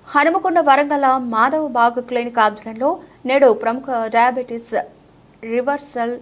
హనుమకొండ వరంగల్ మాధవ్ బాగ్ clinic ఆధ్వర్యంలో నేడు ప్రముఖ డయాబెటీస్ రివర్సల్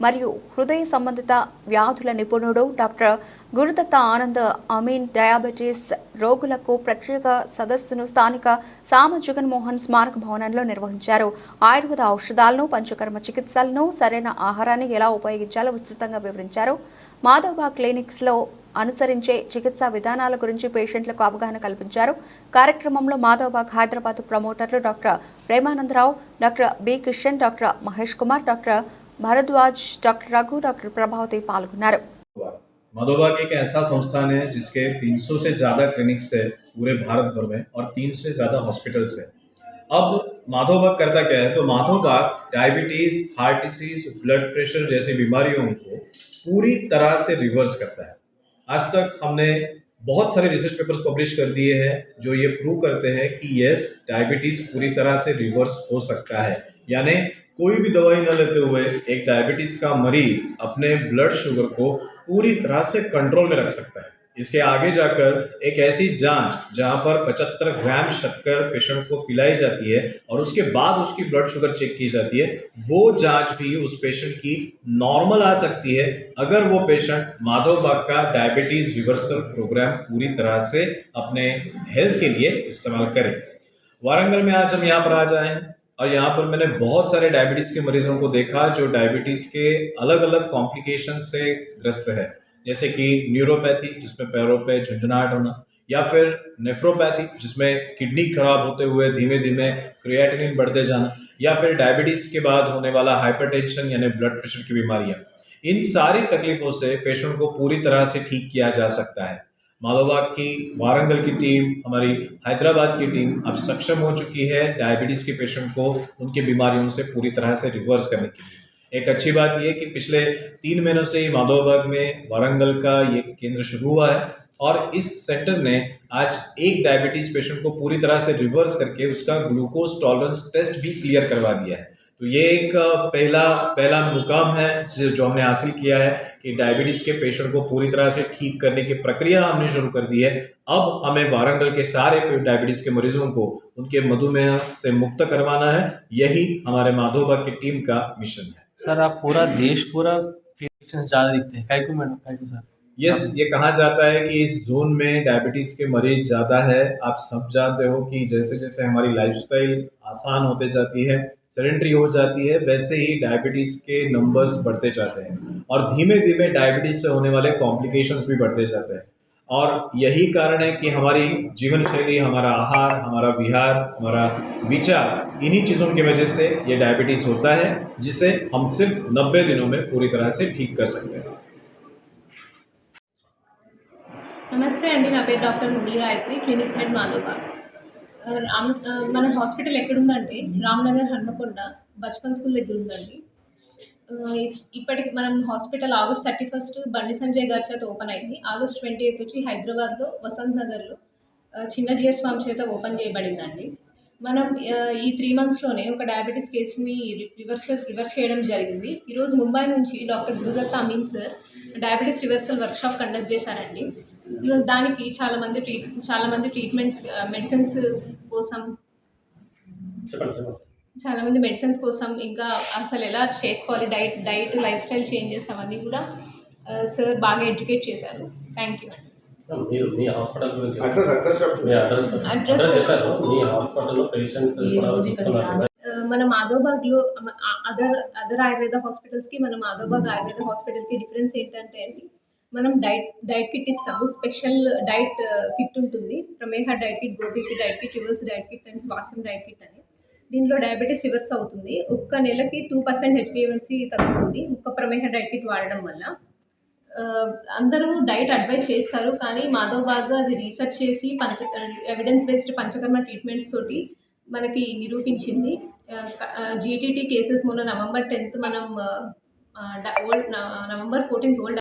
మరియు హృదయ సంబంధిత వ్యాధుల నిపుణుడు డాక్టర్ గురుదత్త ఆనంద్ అమీన్ డయాబెటీస్ రోగులకు ప్రత్యేక సదస్సును స్థానిక సామ జగన్మోహన్ స్మారక భవనంలో నిర్వహించారు. ఆయుర్వేద ఔషధాలను, పంచకర్మ చికిత్సలను, సరైన ఆహారాన్ని ఎలా ఉపయోగించాలో విస్తృతంగా వివరించారు. మాధవబాగ్ క్లినిక్స్ లో అనుసరించే చికిత్సా విధానాల గురించి పేషెంట్లకు అవగాహన కల్పించారు. కార్యక్రమంలో మాధవబాగ్ హైదరాబాద్ ప్రమోటర్లు doctor Premanandarao, doctor B Kishan, doctor Mahesh Kumar, doctor Bharadwaj, doctor Raghu, doctor Prabhavati पाल्गొన్నారు. माधवबाग एक ऐसा संस्थान है जिसके 300 से ज़्यादा क्लिनिक्स है पूरे भारत भर में और 300 से ज़्यादा हॉस्पिटल्स है। अब माधवबाग करता क्या है, तो Madhavbaug diabetes, heart disease, blood pressure जैसी बीमारियों को पूरी तरह से रिवर्स करता है। आज तक हमने बहुत सारे रिसर्च पेपर्स पब्लिश कर दिए हैं जो ये प्रूव करते हैं कि यस, डायबिटीज पूरी तरह से रिवर्स हो सकता है। यानी कोई भी दवाई न लेते हुए एक डायबिटीज का मरीज अपने ब्लड शुगर को पूरी तरह से कंट्रोल में रख सकता है। इसके आगे जाकर एक ऐसी जांच जहां पर 75 ग्राम शक्कर पेशेंट को पिलाई जाती है और उसके बाद उसकी ब्लड शुगर चेक की जाती है, वो जांच भी उस पेशेंट की नॉर्मल आ सकती है अगर वो पेशेंट माधवबाग का डायबिटीज रिवर्सल प्रोग्राम पूरी तरह से अपने हेल्थ के लिए इस्तेमाल करे। वारंगल में आज हम यहाँ पर आ जाए हैं और यहाँ पर मैंने बहुत सारे डायबिटीज़ के मरीजों को देखा जो डायबिटीज़ के अलग अलग कॉम्प्लिकेशन से ग्रस्त है, जैसे कि न्यूरोपैथी जिसमें पैरों पे झुंझुनाहट होना, या फिर नेफ्रोपैथी जिसमें किडनी खराब होते हुए धीमे धीमे क्रिएटिनिन बढ़ते जाना, या फिर डायबिटीज़ के बाद होने वाला हाइपरटेंशन यानी ब्लड प्रेशर की बीमारियाँ। इन सारी तकलीफ़ों से पेशेंट को पूरी तरह से ठीक किया जा सकता है। माधवबाग की वारंगल की टीम, हमारी हैदराबाद की टीम अब सक्षम हो चुकी है डायबिटीज़ के पेशेंट को उनकी बीमारियों से पूरी तरह से रिवर्स करने के लिए। एक अच्छी बात यह कि पिछले 3 महीनों से ही माधवबाग में वारंगल का ये केंद्र शुरू हुआ है और इस सेंटर ने आज एक डायबिटीज़ पेशेंट को पूरी तरह से रिवर्स करके उसका ग्लूकोज टॉलरेंस टेस्ट भी क्लियर करवा दिया है। तो ये एक पहला मुकाम है जो हमने हासिल किया है कि डायबिटीज़ के पेशेंट को पूरी तरह से ठीक करने की प्रक्रिया हमने शुरू कर दी है। अब हमें वारंगल के सारे डायबिटीज़ के मरीजों को उनके मधुमेह से मुक्त करवाना है। यही हमारे माधवबाग की टीम का मिशन है। सर, आप पूरा देश पूरा पेशेंट ज़्यादा दिखते हैं, काहे को मैडम, काहे को सर? यस, ये कहा जाता है कि इस जोन में डायबिटीज़ के मरीज ज़्यादा है। आप सब जानते हो कि जैसे जैसे हमारी लाइफस्टाइल आसान होते जाती है, सेडेंटरी हो जाती है, वैसे ही डायबिटीज़ के नंबर्स बढ़ते जाते हैं और धीमे धीमे डायबिटीज़ से होने वाले कॉम्प्लिकेशंस भी बढ़ते जाते हैं। और यही कारण है कि हमारी जीवन शैली, हमारा आहार, हमारा विहार, हमारा विचार, इन्हीं चीज़ों की वजह से ये डायबिटीज़ होता है, जिसे हम सिर्फ 90 दिनों में पूरी तरह से ठीक कर सकते हैं। నమస్తే అండి, నా పేరు doctor Murali Gayatri, clinic head Madhavbaug. మన హాస్పిటల్ ఎక్కడుందంటే రామ్నగర్, హన్మకొండ, బచ్పన్ స్కూల్ దగ్గర ఉందండి. ఇప్పటికి మనం హాస్పిటల్ ఆగస్ట్ 31 బండి సంజయ్ గారి చేత ఓపెన్ అయింది. ఆగస్ట్ 28 వచ్చి హైదరాబాద్లో వసంత్ నగర్లో చిన్న జియర్ స్వామి చేత ఓపెన్ చేయబడిందండి. మనం ఈ 3 మంత్స్లోనే ఒక డయాబెటీస్ కేసుని రివర్స్ చేయడం జరిగింది. ఈరోజు ముంబై నుంచి doctor Gurudatta Amin sir diabetes reversal workshop conduct చేశారండి. దానికి చాలామంది ట్రీట్మెంట్స్, మెడిసిన్స్ కోసం చాలామంది మెడిసిన్స్ కోసం, ఇంకా అసలు ఎలా చేసుకోవాలి, డైట్ లైఫ్ స్టైల్ చేంజెస్ అవన్నీ కూడా సార్ బాగా ఎడ్యుకేట్ చేశారు. థ్యాంక్ యూ అండి. మన మాధవబాగ్లో అదర్ ఆయుర్వేద హాస్పిటల్స్కి, మన మాధవబాగ్ ఆయుర్వేద హాస్పిటల్కి డిఫరెన్స్ ఏంటంటే అండి, మనం డైట్ కిట్ ఇస్తాము. స్పెషల్ డైట్ కిట్ ఉంటుంది, ప్రమేహ డైట్ కిట్, గోబీకి diet kit, reverse diet kit and స్వాస్థ్యం డైట్ కిట్ అని. దీనిలో డయాబెటీస్ రివర్స్ అవుతుంది. ఒక్క నెలకి 2% HbA1c తగ్గుతుంది ఒక్క ప్రమేహ డైట్ కిట్ వాడడం వల్ల. అందరూ డైట్ అడ్వైస్ చేస్తారు, కానీ మాధవబాగ్ అది రీసెర్చ్ చేసి ఎవిడెన్స్ బేస్డ్ పంచకర్మ ట్రీట్మెంట్స్ తోటి మనకి నిరూపించింది. GTT కేసెస్ మొన్న నవంబర్ 10 మనం నవంబర్ 14 ఓల్డ్